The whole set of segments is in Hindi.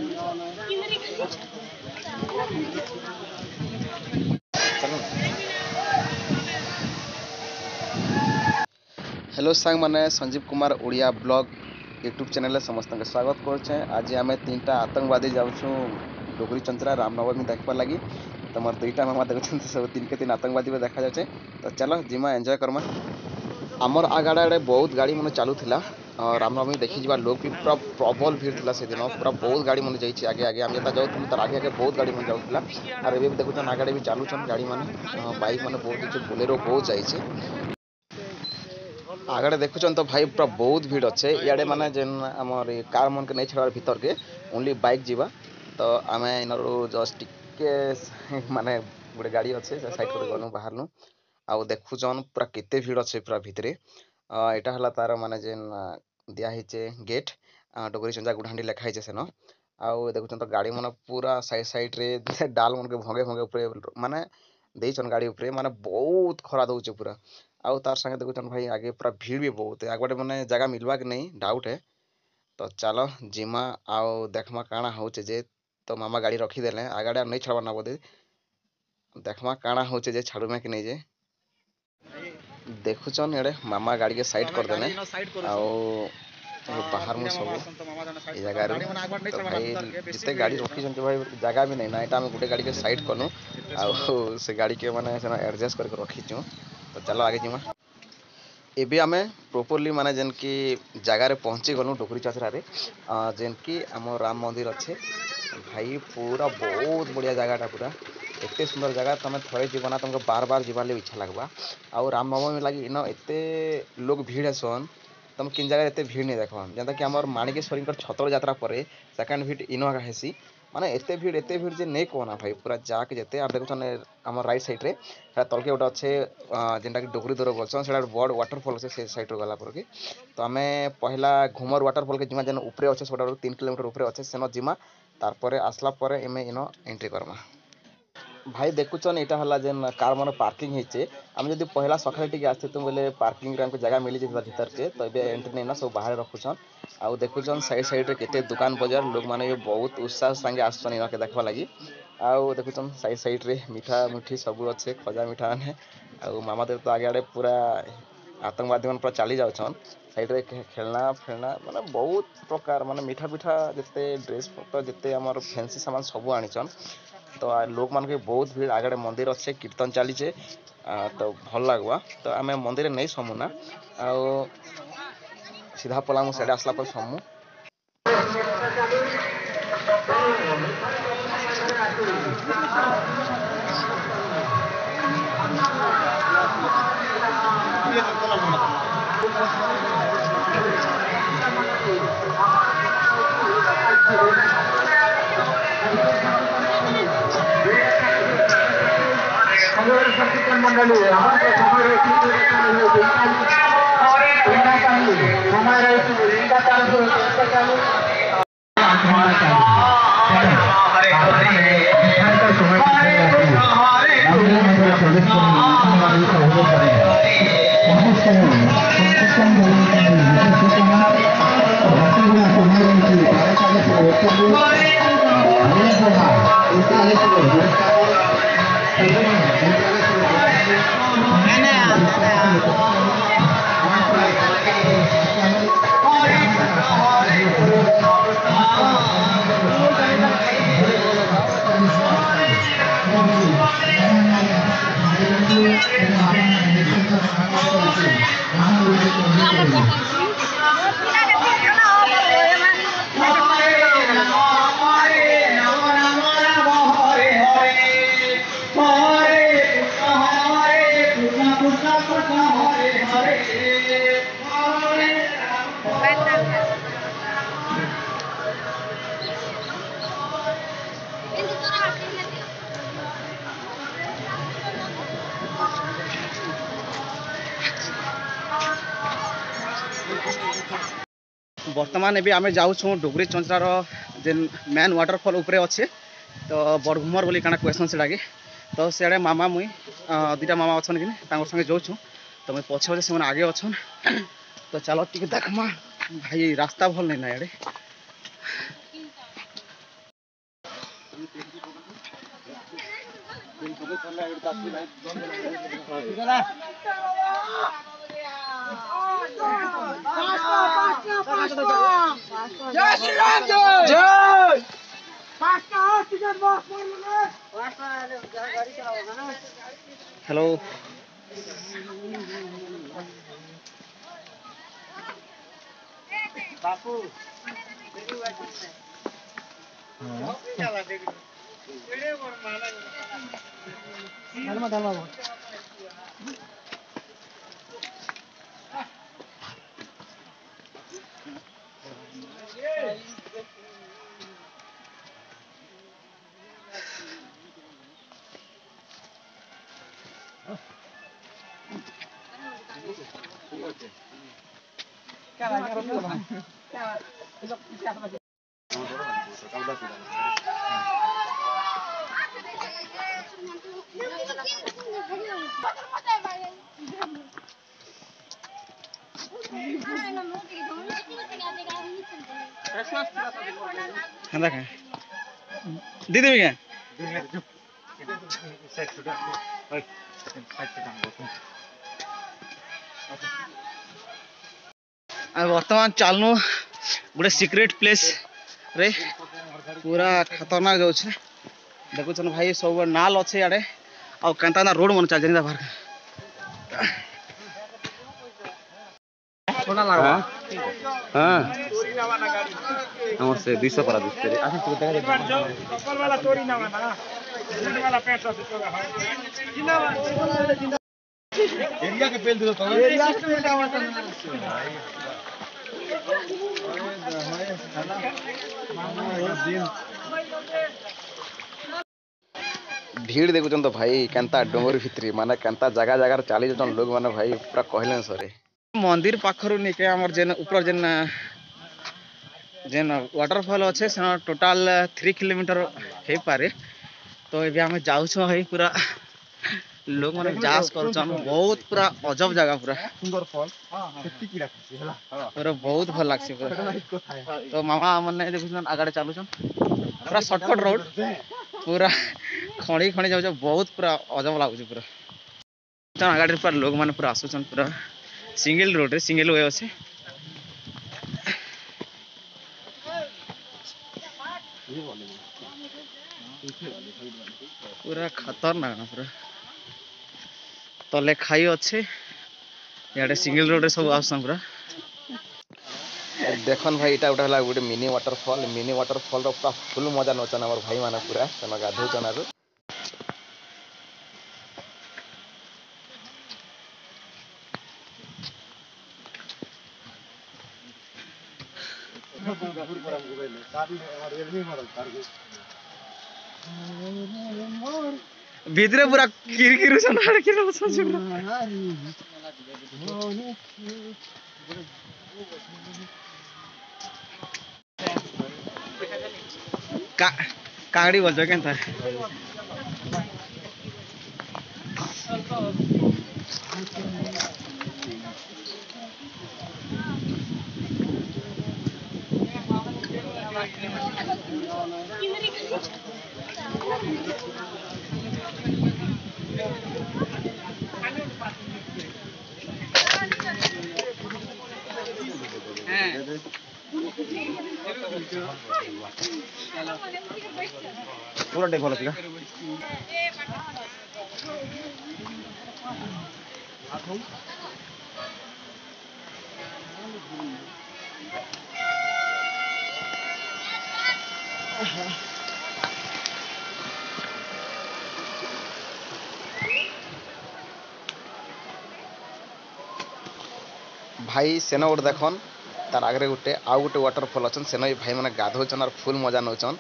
हेलो सांग माने Sanjeev Kumar Odia blog YouTube channel समस्त के स्वागत करुचे। आज आम 3टा आतंकवादी जाऊँ डोगरी चंचरा रामनवमी देखा लगी। तो मोर 2टा मामा देखुं सब 3 के 3 आतंकवादी देखा जाए। तो चलो जिमा एंजॉय करमा। आमर आगाड़े बहुत गाड़ी मन चलूला रामनवमी देखी जा लोग भी पूरा प्रबल भीड़ था से दिन पूरा बहुत गाड़ी मन जाइए आगे आगे आम जो जाऊँ तार आगे आगे बहुत गाड़ी मन जाऊला और ये भी देखुन आगे भी चलुन गाड़ी मैंने बाइक मैंने बहुत अच्छे बोलेरो बहुत जाइए आगे देखुन। तो भाई पूरा बहुत भीड़ अच्छे इे माने जेन आमर कार मन के नहीं छाड़ भीतर के ओनली बाइक जीवा। तो आम इन जस्ट टिके माने गोटे गाड़ी अच्छे साइड कर गलु बाहर नु आउ देखुन पूरा केते भीड़ अच्छे पूरा भितर यहाँ है तार माने जेन दिहे गेट डोगरी चंजा गुढ़ाणी लिखाई सेन आउ देखुन। तो गाड़ी मन पूरा साइड साइड रे डाल मन के भंगे भंगे माने देन गाड़ी उपरे माने बहुत खरा दौचे पूरा आउ तार संगे देखुन भाई आगे पूरा भीड़ भी बहुत है आगे मैंने जगह मिलवा कि नहीं डाउट है। तो चलो जिमा आउ देखमा काଣା होचे जे। तो मामा गाड़ी रखीदे आगे नहीं छाड़वा ना बोधे देखमा काଣା होचे जे छाड़ुमे कि नहीं जे देखुचन ये मामा गाड़ी के साइड कर देने आउ बाहर में सब जगह तो भाई जिते गाड़ी रखी भाई जगह भी नहीं ना यहाँ गोटे गाड़ी के साइड कलु आउ से गाड़ी के माने एडजस्ट करके रखीचु। तो चलो आगे जीमा एबी आमे प्रॉपरली माने जेन की जगह रे पहुंची गलु डोगरी चंचरा रे जेन की आम राम मंदिर अच्छे भाई पूरा बहुत बढ़िया जगहटा पूरा एते सुंदर जगह तुम थे जीवना तुमको बार बार जीवार लगे इच्छा लगवा। आउ रामनवमी लगी इन एते लोग भीड़ हेसन तुम किन जगह एते भीड़ नहीं देखा जेनता कि आम माणिकेश्वरी छतर यात्रा पर सेकेंड भीड़ इन हेसी माने एते भीड़ जे नहीं कहना भाई पूरा जाके जेते आप देखुन आम राइट साइड रे तलके गोटे अच्छे जेनटा कि डोगरी दौर बोलसन से बड़ वाटरफल अच्छे से साइड गला पर के। तो आम पहला घुमर वाटरफल के जिमा जेन उपरे अच्छे से 3 किलोमीटर उपरे अच्छे सेन जिमा तारपरे आसला परे एमे इन एंट्री करमा। भाई देखुन यहाँ है जेन कार मन पार्किंग होचे आम जब पहला सकाଳେ टिके आसते बोले पार्किंग रे जगह मिली जाता भीतर के तो ये एंट्री नहीं ना सब बाहर रखुन आउ देखुन साइड साइड रे केते दुकान बजार लोग माने बहुत उत्साह संगे आसन इनके देखा लगी आउ देखुन साइड साइड रे मीठा मिठी सब अच्छे खजा मीठा मैंने आउ मामा देव तो आगे आड़े पूरा आतंकवादी मन पूरा चली जाऊन साइड रे खेलना फेलना माने बहुत प्रकार माने मीठा पीठा जिते ड्रेस पत्र जिते आम फैंसी सामान सब आनीचन। तो लोग मान के बहुत भीड़ आगे मंदिर अच्छे कीर्तन चलीचे तो भल लगवा। तो आम मंदिर नहीं समूना आउ सीधा पलामु साइड आसला पर समू मंडली बर्तमान एबी आमे जाऊँ डोगरी चंचरार जेन मेन वाटरफल उपरे अच्छे तो बड़घुमर बोली काना क्वेश्चन से लगे। तो सियाड़े मामा मुई 2टा मामा अच्छन कि संगे जाऊँ तो मुझे पछे पछे से आगे अच्छन। तो चलो टी देखमा भाई रास्ता भल नहीं ना यारे हेलो बापू दीदी भी क्या वर्तमान चलनु गोटे सिक्रेट प्लेस रे पूरा खतरनाक जाऊे देखुन भाई सब नाल अच्छे इे आ रोड मन चल बाहर हाँ से 200 पर भीड़ देखुन तो भाई केनता डोंगर भित्री माने केनता जगह जगह चली जान लोग माने भाई पूरा कहले सरे मंदिर पाखरु निके हमर जेन ऊपर जेन जेन वाटरफॉल अच्छे से टोटाल 3 किलोमीटर हे पारे तो ये आम जाऊँ भाई पूरा लोग मैंने जास कर बहुत पूरा अजब जगह पूरा सुंदर फल पूरा बहुत भल लगे तो मामा मैंने देखुन आगे चलुन पूरा सर्टकट रोड पूरा खणी खणी जाऊ बहुत पूरा अजब लगुच पूरा आगे पूरा लोग मैंने पूरा आसुचन पूरा सिंगल रोड रे सिंगल वे अच्छे पूरा खतरनाक पूरा तले खाई अच्छे इे सिंगल रोड रे सब आसन पूरा देखन भाई इटा गोटे गोटे मिनी वाटरफॉल पूरा फुल मजा नौचन आम भाई माने पूरा गाधौचन आरो भितरे पूरा किरकिर कागड़ी बोल के पूरा डेक भल थी भाई सेन गोटे देखन तार आगे गोटे आउ गोटे वाटरफॉल अच्छन सेन भी भाई मैंने गाधौचन और फुल मजा नौचन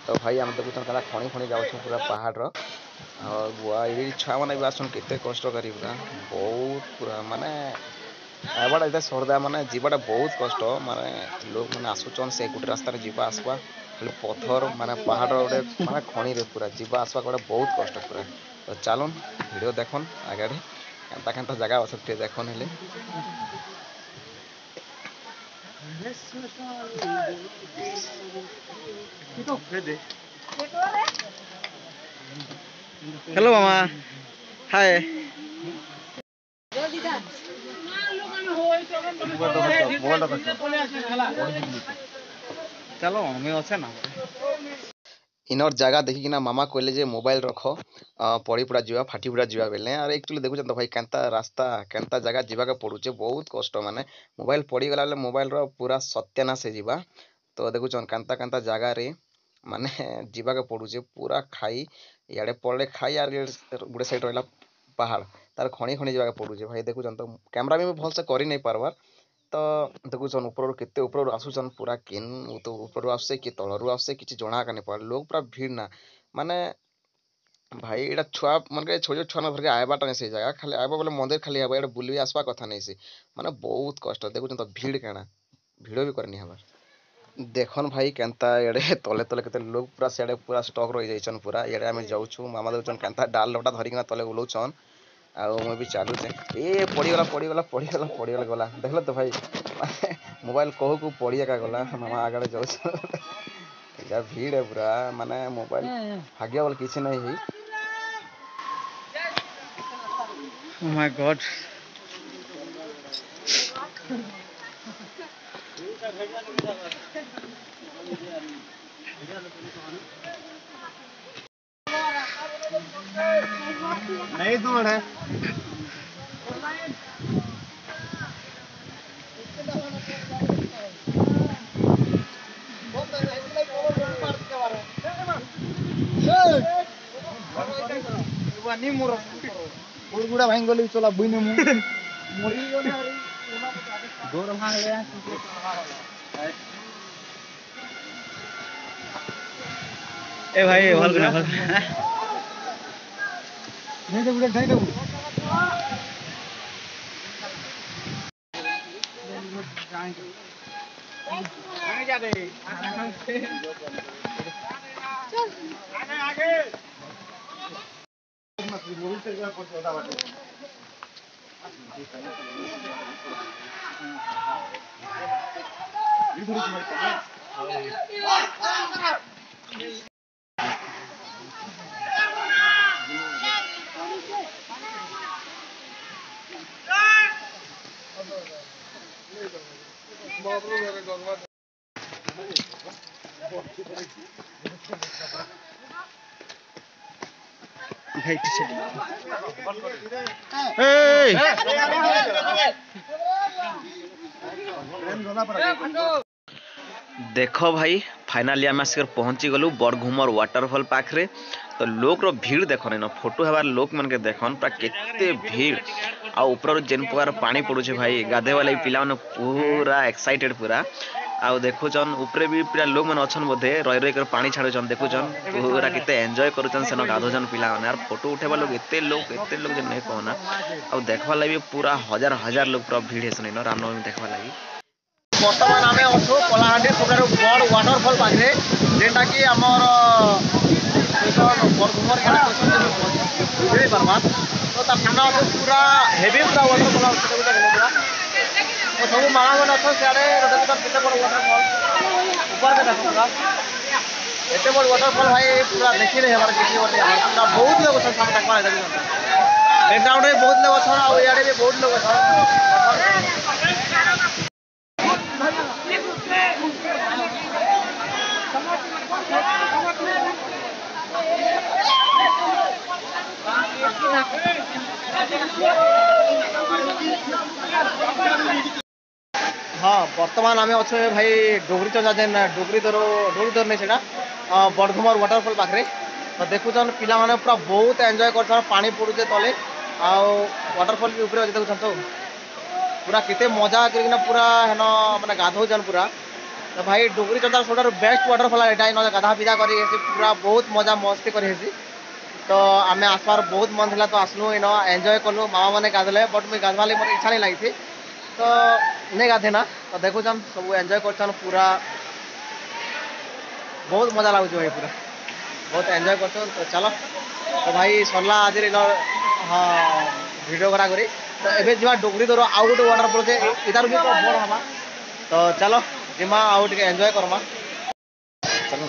तो भाई आम देखुन क्या खणी खणी जाऊँ पूरा पहाड़ ये छुआ मैंने भी आसन केते कष्ट करी पूरा बहुत पूरा माने एबार इतना सरदा माने जीवाटा बहुत कष्ट माने लोग मैंने आसुचन से गोटे रास्तार जीवा आसवा खाली पथर माने पहाड़ गोटे माने खणी रे पूरा जीवा आसवा गोटे बहुत कष्ट पूरा तो चलन वीडियो देखन आगे केनता केनता जगह अच्छे देखन हेले हेलो मामा हाय चलो हमें अच्छे ना इनर जगह देखिकिना मामा कहले जे मोबाइल रख पड़ी पुड़ा जीवा फाटी पुड़ा जीवा बेले और एक्चुअली देखुछन तो भाई केनता रास्ता केनता जगह जीवा के पड़ुचे बहुत कष्ट माने मोबाइल पड़ी गला बेले मोबाइल रो पूरा सत्यानाश से जीवा तो देखुछन केनता केनता जगह रे माने जीवा के पड़ुचे पूरा खाई इयाडे पड़े खाई आर गुड़े साइड रहला पहाड़ तार खणी खणी जीवा के पड़ुचे भाई देखुछन तो कैमरा भी भल से करि नहीं पारबार तो देखुछन ऊपर केते ऊपर आसुछन पूरा केन तो ऊपर आसे कि तलरु आसे किछि जणा का नहीं पड़ लोग पूरा भीड़ ना माने भाई एटा छुआ मन के छोट छोट छुआ ना धरके आयबाटा नहीं से जगह खाली आयबा बोले मंदिर खाली आयबा एटा बुलबी आसबा कथा नहीं से माने बहुत कष्ट देखुछन तो भीड़ केना भीड़ भी करनी हबार देखन भाई केनता एड़े तले तले केते लोग पूरा सेडे पूरा स्टॉक रही जाइछन पूरा एड़े आमे जाउछु मामा देउछन केनता डाल लोटा धरिकिना तले उलौछन आउ मैं भी चालू से ए पड़ीगला पड़ीगला पड़ीगला पड़ीगला गला देखल तो भाई मोबाइल कहू को पड़ी एका गला मामा आगड़े जाउछ या भीड़ है पूरा माने मोबाइल भाग्य बोल किसी नहीं है ओह माय गॉड नहीं दूर है गुड़ा भाई गली चला बुइन मु मरी गने अरे गोर भांग ले ए भाई हल कर नहीं दे बुढ़े नहीं दे आगे जा दे आगे आगे देख भाई फाइनाली आम आसिक पहुंची गलु बरघुमर वाटरफॉल पाखरे तो लोग रो भीड़ देखन न फोटो हबार लोक मन के देखन पूरा केते भीड़ आ ऊपर जेन प्रकार पानी पड़ुछे भाई गाधे वाले पिला मन पूरा एक्साइटेड पूरा आ देखुचन ऊपर भी पूरा लोग मन अछन बोधे रही रही कर पानी छाड़ुचन देखुचन पूरा केते एंजॉय करूचन सेन गाधोचन पिला मन यार फोटो उठेबा लोग एते लोग जे नहीं कहना आ देखबा लागि पूरा हजार हजार लोग पूरा भीड़ हेसन न रामनवमी देखबा लागि बर्तमान आम अच्छु कलाहांडी सबुठ बड़ वाटरफल पाखे जेनटा कि आमर बरघुमर बुझे पार्मा तो तार सामना अच्छे पूरा हेवी पूरा वाटरफल पूरा तो सब मामा मैंने अच्छे सियाड़े केते बड़ वाटरफल ऊपर के देख पूरा एते बड़ वाटरफल भाई पूरा देखी नहीं हमारे किसी पूरा बहुत लोग अच्छे सामने देखा बैकग्राउंड में बहुत लोग अच्छे और इे भी बहुत लोग अच्छे हाँ बर्तमान आम अच्छे भाई डोगरी चंदा जेन डोगरी धर नहीं बरघुमर वाटरफल पाखे तो देखुन पिला माने पूरा बहुत एंजॉय कर पानी पड़ुचे तले आ वाटरफल भी ऊपर देखुन तो पूरा केते मजा करना पूरा हेन माने गाधौन पूरा तो भाई डोगरी चंदार सब बेस्ट वाटरफल यहाँ गाधा पिधा कर पूरा बहुत मजा मस्ती कर तो आम आसबार बहुत मन था तो आसलु इन एंजॉय कलु मामा मैंने गाधले बट मुझे गाधवा लगे मतलब इच्छा नहीं लगी तो नहीं गाधे ना तो देखुन सब एंजॉय कर पूरा बहुत मजा लगुच भाई पूरा बहुत एंजॉय कर तो चलो तो भाई सरला आज हाँ वीडियो करा करी तो एबे जीवा डोगरी दर आउ गोटे वाटरफल जे इधर भी तो बड़ हवा तो चलो जिमा आउ टिके एंजॉय करमा चलो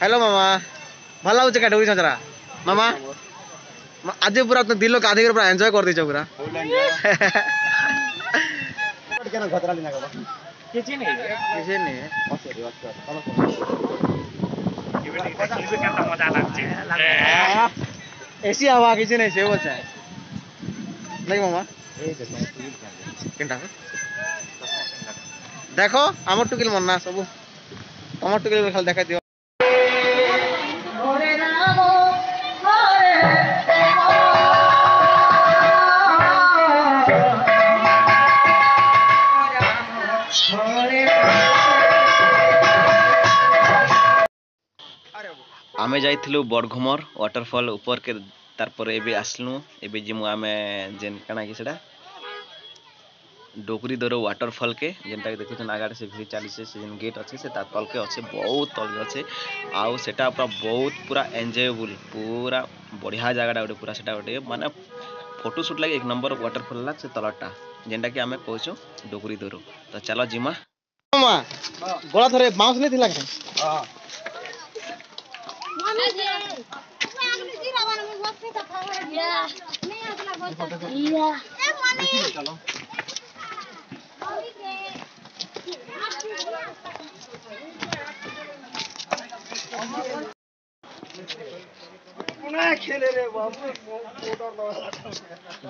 हेलो मामा भल लगुच क्या डोगरी चंचरा मामा आज पूरा तो दिल गाधी पूरा एंजॉय कर दीच पूरा किसी नहीं ऐसी हवा किसी नहीं से बोलता है नहीं मामा देखो आम टुकिल मन ना सब तुम टुकिल खाली देखा दियो आमे जाइथिलु बड़घुमर वाटरफॉल ऊपर के तारपर एबे आसलु एबे जिमु आमे जेन काना कि सेटा डोगरी दरो वाटरफॉल के जेनटा देखु छन आगाड से भी चाली से जेन गेट अछि से ता तल के अछि बहुत तल के अछि आउ सेटा पूरा बहुत पूरा एन्जॉयबल पूरा बढ़िया जगहटा गोटे पूरा सेटा गोटे माने फोटो शूट लागि एक नंबर वाटरफॉल ला से तलटा जेनटा कि आमे कहछु डोगरी दरो तो चलो जिमा मामा गोला थरे बाउंस नहीं थिला के हां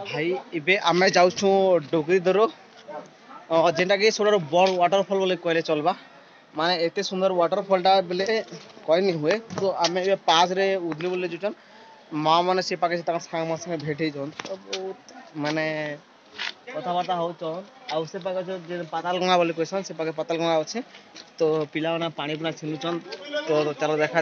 भाई इबे आमे जाउ छु डोगरी दरो जेनटा कि सोडर बड़ वाटरफॉल बोले कहले चलबा माने एते सुंदर वाटरफॉल टा बोले कहि नहीं हुए तो आमे ए पास रे उदले बोले जुटन माँ माने से पाके ता सांग संगे भेटे जन तो बहुत माने कथा बार्ता हो तो आ से पाके जो पाताल गंगा बोले क्वेश्चन से पाके पाताल गंगा अच्छे तो पिला माने पानी पुना छिलुचन तो चलो देखा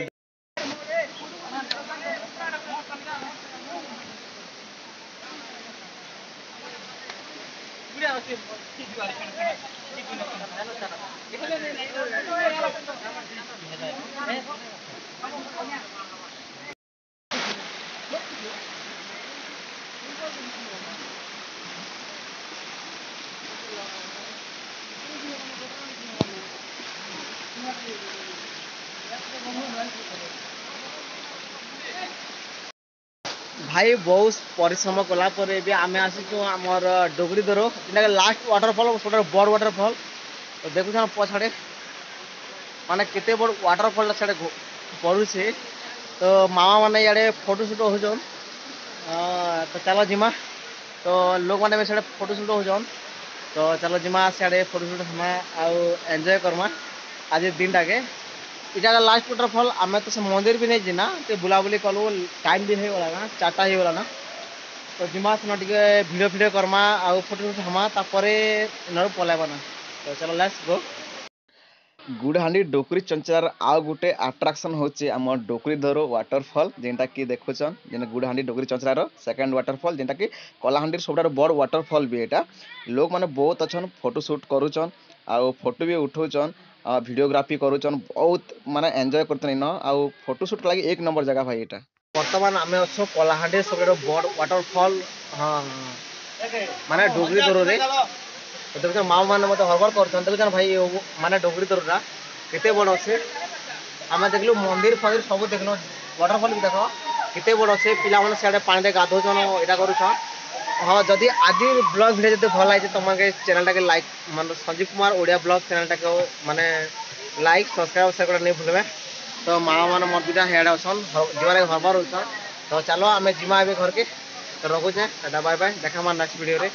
भाई बहुत परिश्रम कला पर भी आमे आसी आमर डोगरी दरो इनका लास्ट वाटरफॉल छोटा बड़ वाटरफॉल तो देखु पछाड़े माने केते बड़ वाटरफॉल साडे पड़ू से तो मामा माने याडे फोटो शूट होजन तो चलो जिमा तो लोग माने साडे फोटो शूट होजन तो चलो जिमा साडे फोटो शूट हमा आउ एंजॉय करमा आज दिन टाके इटा लास्ट वाटरफॉल आमे तो से मंदिर भी नहीं जिना ते बुलाबुली कलु टाइम भी हो गला ना 4टा हो गला ना तो जिमा सुना टिके वीडियो करमा आउ फोटो शूट हमा तापरे नर पलाइबा ना तो चलो लेट्स गो गुड़हांडी डोकरी चंचार आउ गुटे अट्राक्शन होचे आम डोकरी दरो वाटरफॉल जेनटा कि देखुचन जेन गुड़हांडी डोकरी चंचार सेकंड वाटरफॉल जेनटा कि कलाहांडी सबटार बड़ वाटरफॉल भी एटा लोग माने बहुत अच्छन फोटो शूट करूचन आउ फोटो भी उठाउचन वीडियोग्राफी करूचन बहुत माने एंजॉय करतन इन आउ फोटो शूट लागि एक नंबर जगह भाई एटा वर्तमान आमे अच्छो कलाहांडी सबटार बड़ वाटरफॉल हां माने डोगरी दरो रे तो देखो माँ मैंने मत हरबर कर भाई माने डोगरी दररा केते बड़ अच्छे आम देखलु मंदिर फंदिर सब देखल वाटरफॉल भी देख केते बड़ अच्छे पिला मैंने सियाड़े पानी गाधोचन यहाँ कर हाँ जदि आज ब्लॉग भिडियो जो भल लगे तुम चैनल के लाइक मान संजीव कुमार ओडिया ब्लॉग चैनल को माने लाइक सब्सक्राइब से नहीं भूलबे तो माँ मैंने मोर दुटा हेड अच्छन जीवन हरबार होचन तो चलो आम जिमा घर के तो रखुचे बाय बाय देखा नेक्स्ट वीडियो रे।